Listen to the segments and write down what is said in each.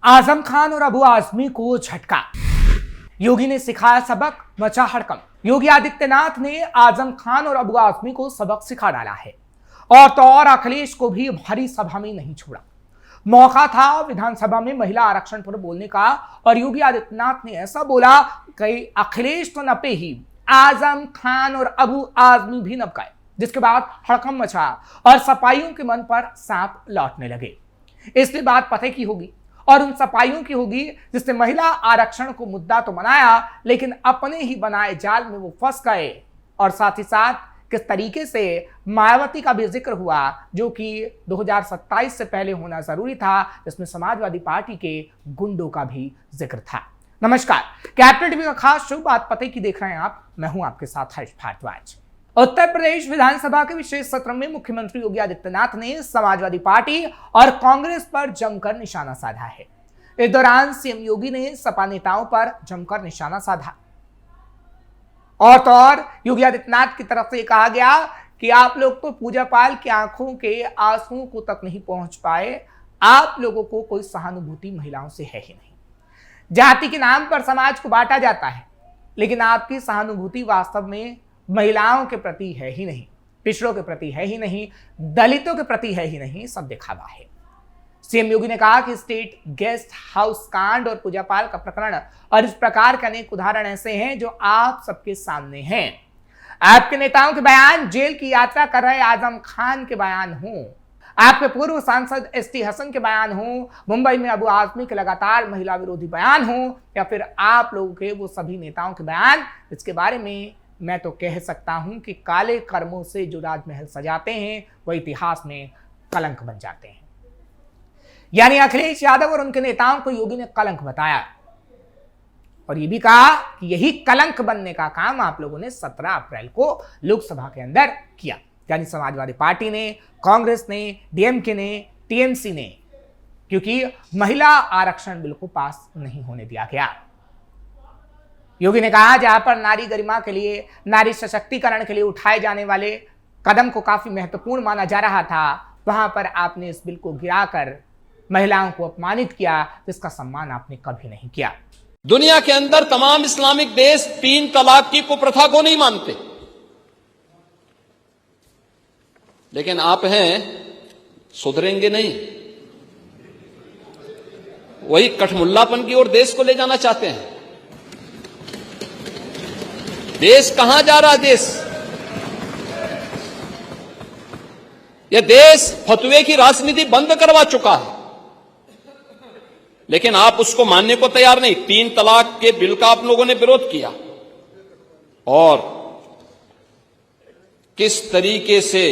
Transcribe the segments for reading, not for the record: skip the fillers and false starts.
आजम खान और अबू आजमी को झटका। योगी ने सिखाया सबक, मचा हड़कंप। योगी आदित्यनाथ ने आजम खान और अबू आजमी को सबक सिखा डाला है और तो और अखिलेश को भी भरी सभा में नहीं छोड़ा। मौका था विधानसभा में महिला आरक्षण पर बोलने का और योगी आदित्यनाथ ने ऐसा बोला कि अखिलेश तो नपे ही, आजम खान और अबू आजमी भी नप गए, जिसके बाद हड़कंप मचा और सपाइयों के मन पर सांप लौटने लगे। इसलिए बात पते की होगी और उन सपाइयों की होगी जिसने महिला आरक्षण को मुद्दा तो बनाया, लेकिन अपने ही बनाए जाल में वो फंस गए। और साथ ही साथ किस तरीके से मायावती का भी जिक्र हुआ, जो कि 2027 से पहले होना जरूरी था, जिसमें समाजवादी पार्टी के गुंडों का भी जिक्र था। नमस्कार, कैपिटल टीवी का खास शो बात पते की देख रहे हैं आप। मैं हूं आपके साथ हर्ष भारद्वाज। उत्तर प्रदेश विधानसभा के विशेष सत्र में मुख्यमंत्री योगी आदित्यनाथ ने समाजवादी पार्टी और कांग्रेस पर जमकर निशाना साधा है। इस दौरान सीएम योगी ने सपा नेताओं पर जमकर निशाना साधा और तो और योगी आदित्यनाथ की तरफ से कहा गया कि आप लोग तो पूजा पाल की आंखों के आंसुओं को तक नहीं पहुंच पाए, आप लोगों को कोई सहानुभूति महिलाओं से है ही नहीं। जाति के नाम पर समाज को बांटा जाता है, लेकिन आपकी सहानुभूति वास्तव में महिलाओं के प्रति है ही नहीं, पिछड़ों के प्रति है ही नहीं, दलितों के प्रति है ही नहीं, सब दिखावा है। सीएम योगी ने कहा कि स्टेट गेस्ट हाउस कांड और पूजापाल का प्रकरण और इस प्रकार के अनेक उदाहरण ऐसे हैं जो आप सबके सामने हैं। आपके नेताओं के बयान, जेल की यात्रा कर रहे आजम खान के बयान हों, आपके पूर्व सांसद एसटी हसन के बयान हों, मुंबई में अबू आजमी के लगातार महिला विरोधी बयान हों, या फिर आप लोगों के वो सभी नेताओं के बयान जिसके बारे में मैं तो कह सकता हूं कि काले कर्मों से जो राजमहल सजाते हैं वह इतिहास में कलंक बन जाते हैं। यानी अखिलेश यादव और उनके नेताओं को योगी ने कलंक बताया और यह भी कहा कि यही कलंक बनने का काम आप लोगों ने 17 अप्रैल को लोकसभा के अंदर किया। यानी समाजवादी पार्टी ने, कांग्रेस ने, डीएमके ने, टीएमसी ने, क्योंकि महिला आरक्षण बिल को पास नहीं होने दिया गया। योगी ने कहा जहां पर नारी गरिमा के लिए, नारी सशक्तिकरण के लिए उठाए जाने वाले कदम को काफी महत्वपूर्ण माना जा रहा था, वहां पर आपने इस बिल को गिराकर महिलाओं को अपमानित किया, जिसका सम्मान आपने कभी नहीं किया। दुनिया के अंदर तमाम इस्लामिक देश 3 तलाक की कुप्रथा को नहीं मानते, लेकिन आप हैं सुधरेंगे नहीं, वही कठमुल्लापन की ओर देश को ले जाना चाहते हैं। देश कहां जा रहा? यह देश फतवे की राजनीति बंद करवा चुका है, लेकिन आप उसको मानने को तैयार नहीं। 3 तलाक के बिल का आप लोगों ने विरोध किया और किस तरीके से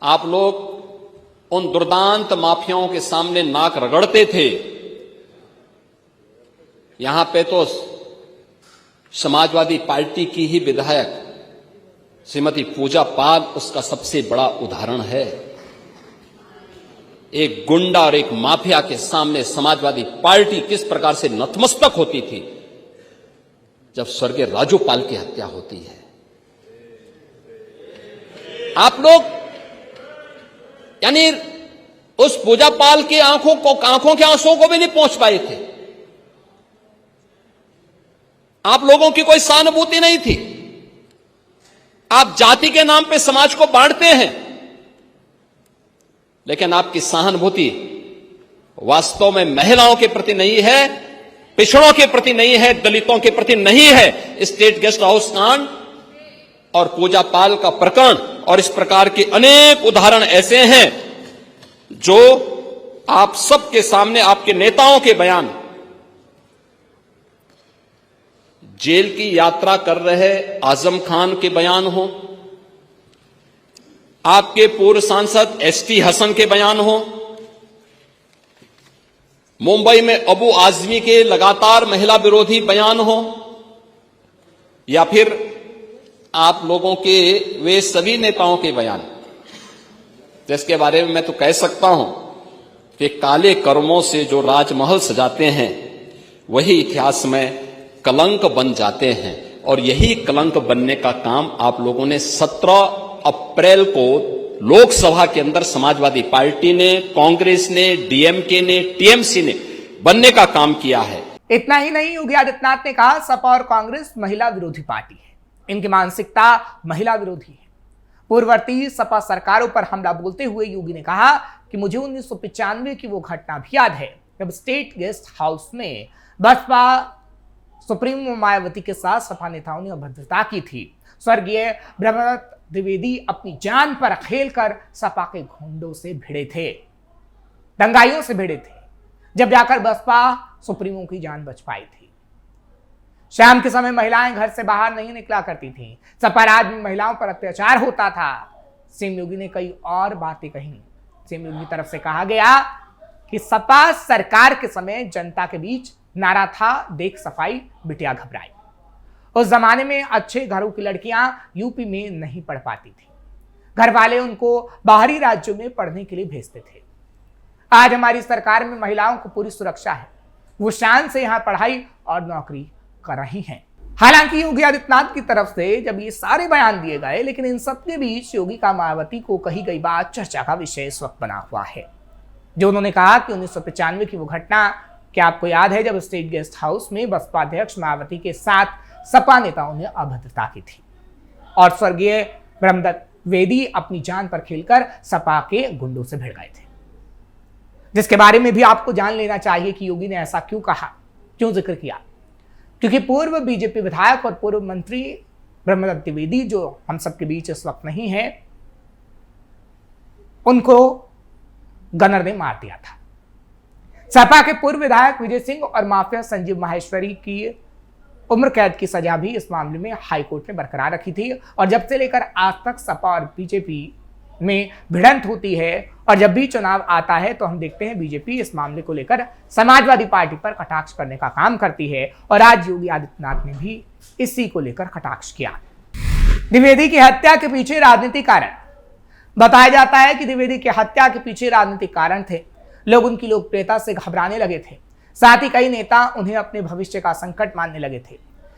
आप लोग उन दुर्दांत माफियाओं के सामने नाक रगड़ते थे। यहां पे तो समाजवादी पार्टी की ही विधायक श्रीमती पूजा पाल उसका सबसे बड़ा उदाहरण है। एक गुंडा और एक माफिया के सामने समाजवादी पार्टी किस प्रकार से नतमस्तक होती थी जब स्वर्गीय राजू पाल की हत्या होती है। आप लोग यानी उस पूजा पाल की आंखों के आंसुओं को भी नहीं पहुंच पाए थे। आप लोगों की कोई सहानुभूति नहीं थी। आप जाति के नाम पे समाज को बांटते हैं, लेकिन आपकी सहानुभूति वास्तव में महिलाओं के प्रति नहीं है, पिछड़ों के प्रति नहीं है, दलितों के प्रति नहीं है। स्टेट गेस्ट हाउस कांड और पूजा पाल का प्रकरण और इस प्रकार के अनेक उदाहरण ऐसे हैं जो आप सबके सामने, आपके नेताओं के बयान, जेल की यात्रा कर रहे आजम खान के बयान हो, आपके पूर्व सांसद एसटी हसन के बयान हो, मुंबई में अबू आजमी के लगातार महिला विरोधी बयान हो, या फिर आप लोगों के वे सभी नेताओं के बयान, जिसके बारे में मैं तो कह सकता हूं कि काले कर्मों से जो राजमहल सजाते हैं वही इतिहास में कलंक बन जाते हैं। और यही कलंक बनने का काम आप लोगों ने 17 अप्रैल को लोकसभा के अंदर समाजवादी पार्टी ने, कांग्रेस ने, डीएमके ने, टीएमसी ने बनने का काम किया है। इतना ही नहीं, योगी आदित्यनाथ ने कहा सपा और कांग्रेस महिला विरोधी पार्टी है, इनकी मानसिकता महिला विरोधी है। पूर्ववर्ती सपा सरकारों पर हमला बोलते हुए योगी ने कहा कि मुझे 1995 की वो घटना भी याद है जब स्टेट गेस्ट हाउस में बसपा सुप्रीमो मायावती के साथ सपा नेताओं ने अभद्रता की थी। स्वर्गीय ब्रह्मदत्त द्विवेदी अपनी जान पर खेलकर सपा के गुंडों से भिड़े थे, दंगाइयों से भिड़े थे, जब जाकर बसपा सुप्रीमो की जान बच पाई थी। शाम के समय महिलाएं घर से बाहर नहीं निकला करती थीं। सपा राज में महिलाओं पर अत्याचार होता था। सीएम योगी ने कई और बातें कही। सीएम योगी की तरफ से कहा गया कि सपा सरकार के समय जनता के बीच नारा था, देख सफाई बिटिया घबराई। उस जमाने में अच्छे घरों की लड़कियां यूपी में नहीं पढ़ पाती थी, घर वाले उनको बाहरी राज्यों में पढ़ने के लिए भेजते थे। आज हमारी सरकार में महिलाओं को पूरी सुरक्षा है, वो शान से यहां पढ़ाई और नौकरी कर रही हैं। हालांकि योगी आदित्यनाथ की तरफ से जब ये सारे बयान दिए गए, लेकिन इन सब के बीच योगी का मायावती को कही गई बात चर्चा का विषय इस वक्त बना हुआ है। जो उन्होंने कहा कि 1995 की वो घटना, क्या आपको याद है जब स्टेट गेस्ट हाउस में बसपा अध्यक्ष मायावती के साथ सपा नेताओं ने अभद्रता की थी और स्वर्गीय ब्रह्मदत्त द्विवेदी अपनी जान पर खेलकर सपा के गुंडों से भिड़ गए थे, जिसके बारे में भी आपको जान लेना चाहिए कि योगी ने ऐसा क्यों कहा, क्यों जिक्र किया। क्योंकि पूर्व बीजेपी विधायक और पूर्व मंत्री ब्रह्मदत्त द्विवेदी, जो हम सबके बीच इस वक्त नहीं है, उनको गनर ने मार दिया था। सपा के पूर्व विधायक विजय सिंह और माफिया संजीव माहेश्वरी की उम्र कैद की सजा भी इस मामले में हाईकोर्ट ने बरकरार रखी थी। और जब से लेकर आज तक सपा और बीजेपी में भिड़ंत होती है और जब भी चुनाव आता है तो हम देखते हैं बीजेपी इस मामले को लेकर समाजवादी पार्टी पर कटाक्ष करने का काम करती है। और आज योगी आदित्यनाथ ने भी इसी को लेकर कटाक्ष किया। द्विवेदी की हत्या के पीछे राजनीतिक कारण बताया जाता है कि द्विवेदी की हत्या के पीछे राजनीतिक कारण थे। लोग उनकी लोकप्रियता से घबराने लगे थे, साथ ही कई नेता उन्हें अपने भविष्य का संकट मानने लगे थे।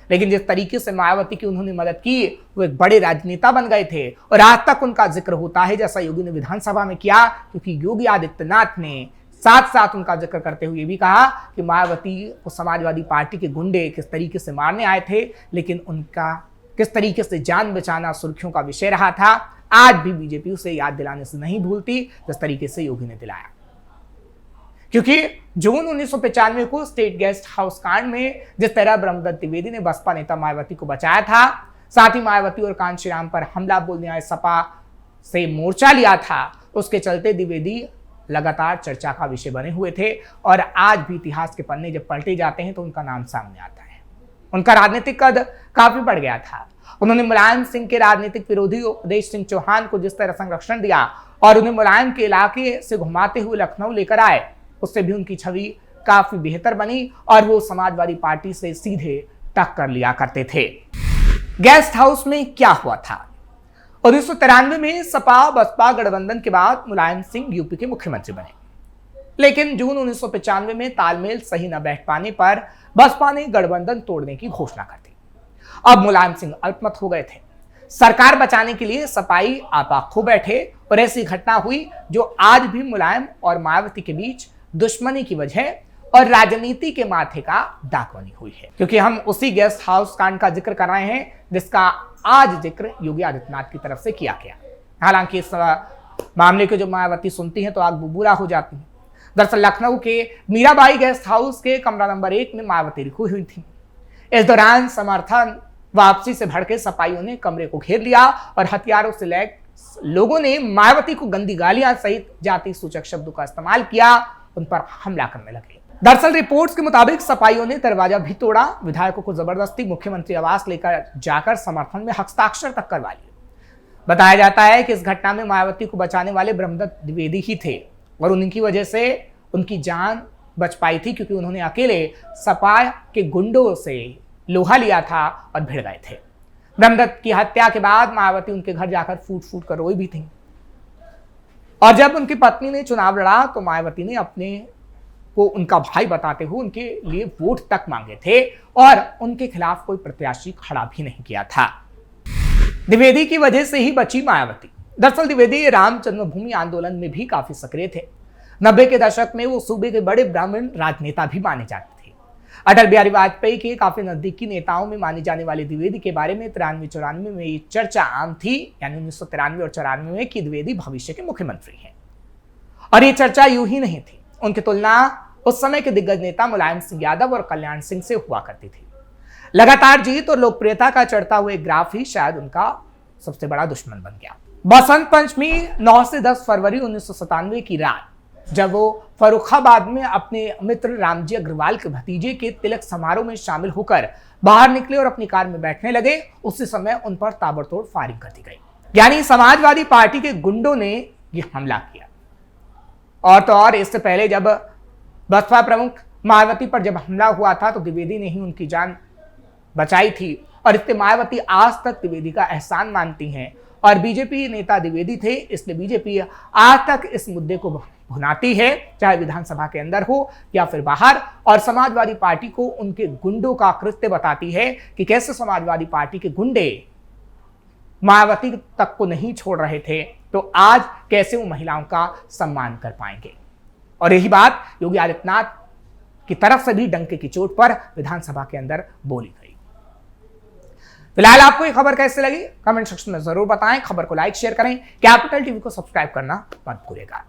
लेकिन जिस तरीके से मायावती की उन्होंने मदद की, वो एक बड़े राजनेता बन गए थे और आज तक उनका जिक्र होता है, जैसा योगी ने विधानसभा में किया। क्योंकि योगी आदित्यनाथ ने साथ साथ उनका जिक्र करते हुए भी कहा कि मायावती को समाजवादी पार्टी के गुंडे किस तरीके से मारने आए थे, लेकिन उनका किस तरीके से जान बचाना सुर्खियों का विषय रहा था। आज भी बीजेपी उसे याद दिलाने से नहीं भूलती, जिस तरीके से योगी ने दिलाया। क्योंकि जून 1995 को स्टेट गेस्ट हाउस कांड में जिस तरह ब्रह्मदत्त द्विवेदी ने बसपा नेता मायावती को बचाया था, साथ ही मायावती और कांशीराम पर हमला बोलने आए सपा से मोर्चा लिया था, उसके चलते द्विवेदी लगातार चर्चा का विषय बने हुए थे। और आज भी इतिहास के पन्ने जब पलटे जाते हैं तो उनका नाम सामने आता है। उनका राजनीतिक कद काफी बढ़ गया था। उन्होंने मुलायम सिंह के राजनीतिक विरोधी उपदेश सिंह चौहान को जिस तरह संरक्षण दिया और उन्हें मुलायम के इलाके से घुमाते हुए लखनऊ लेकर आए, उससे भी उनकी छवि काफी बेहतर बनी और वो समाजवादी पार्टी से सीधे टक्कर लिया करते थे। गेस्ट हाउस में क्या हुआ था? 1993 में सपा बसपा गठबंधन के बाद मुलायम सिंह यूपी के मुख्यमंत्री बने, लेकिन जून 1995 में तालमेल सही न बैठ पाने पर बसपा ने गठबंधन तोड़ने की घोषणा कर दी। अब मुलायम सिंह अल्पमत हो गए थे। सरकार बचाने के लिए सपाई आपा खो बैठे और ऐसी घटना हुई जो आज भी मुलायम और मायावती के बीच दुश्मनी की वजह और राजनीति के माथे का दाग बनी हुई है। क्योंकि हम उसी गेस्ट हाउस कांड का जिक्र कर रहे हैं जिसका आज जिक्र योगी आदित्यनाथ की तरफ से किया गया। हालांकि इस मामले को जो मायावती सुनती हैं तो आग बुबूला हो जाती है। दरअसल लखनऊ के मीराबाई गेस्ट हाउस के कमरा नंबर 1 में मायावती रुकी हुई थी। इस दौरान समर्थन वापसी से भड़के सपाइयों ने कमरे को घेर लिया और हथियारों से लैस लोगों ने मायावती को गंदी गालियां सहित जाति सूचक शब्दों का इस्तेमाल किया, उन पर हमला करने लगे। दरअसल रिपोर्ट्स के मुताबिक सपाइयों ने दरवाजा भी तोड़ा, विधायकों को जबरदस्ती मुख्यमंत्री आवास लेकर जाकर समर्थन में हस्ताक्षर तक करवा लिए। बताया जाता है कि इस घटना में मायावती को बचाने वाले ब्रह्मदत्त द्विवेदी ही थे और उनकी वजह से उनकी जान बच पाई थी, क्योंकि उन्होंने अकेले सपा के गुंडों से लोहा लिया था और भिड़ गए थे। ब्रह्मदत्त की हत्या के बाद मायावती उनके घर जाकर फूट फूट कर रोई भी थी और जब उनकी पत्नी ने चुनाव लड़ा तो मायावती ने अपने को उनका भाई बताते हुए उनके लिए वोट तक मांगे थे और उनके खिलाफ कोई प्रत्याशी खड़ा भी नहीं किया था। द्विवेदी की वजह से ही बची मायावती। दरअसल द्विवेदी राम जन्मभूमि आंदोलन में भी काफी सक्रिय थे। 90 के दशक में वो सूबे के बड़े ब्राह्मण राजनेता भी माने जाते थे। अटल बिहारी वाजपेयी के काफी नजदीकी नेताओं में माने जाने वाले द्विवेदी के बारे में 93-94 में ये चर्चा आम थी, यानी 1993 और 94 में कि द्विवेदी भविष्य के मुख्यमंत्री हैं। और ये चर्चा यूं ही नहीं थी, उनकी तुलना उस समय के दिग्गज नेता मुलायम सिंह यादव और कल्याण सिंह से हुआ करती थी। लगातार जीत और लोकप्रियता का चढ़ता हुआ ग्राफ ही शायद उनका सबसे बड़ा दुश्मन बन गया। बसंत पंचमी 9 से 10 फरवरी 1997 की रात जब वो फर्रुखाबाद में अपने मित्र रामजी अग्रवाल के भतीजे के तिलक समारोह में शामिल होकर बाहर निकले और अपनी कार में बैठने लगे, उसी समय उन पर ताबड़तोड़ फायरिंग कर दी गई। यानी समाजवादी पार्टी के गुंडों ने यह हमला किया। और तो और इससे पहले जब बसपा प्रमुख मायावती पर जब हमला हुआ था तो द्विवेदी ने ही उनकी जान बचाई थी। और इसलिए मायावती आज तक द्विवेदी का एहसान मानती हैं और बीजेपी नेता द्विवेदी थे, इसलिए बीजेपी आज तक इस मुद्दे को भुनाती है, चाहे विधानसभा के अंदर हो या फिर बाहर। और समाजवादी पार्टी को उनके गुंडों का कृत्य बताती है कि कैसे समाजवादी पार्टी के गुंडे मायावती तक को नहीं छोड़ रहे थे, तो आज कैसे वो महिलाओं का सम्मान कर पाएंगे। और यही बात योगी आदित्यनाथ की तरफ से भी डंके की चोट पर विधानसभा के अंदर बोली गई। फिलहाल आपको ये खबर कैसे लगी कमेंट सेक्शन में जरूर बताएं। खबर को लाइक शेयर करें, कैपिटल टीवी को सब्सक्राइब करना मत भूलिएगा।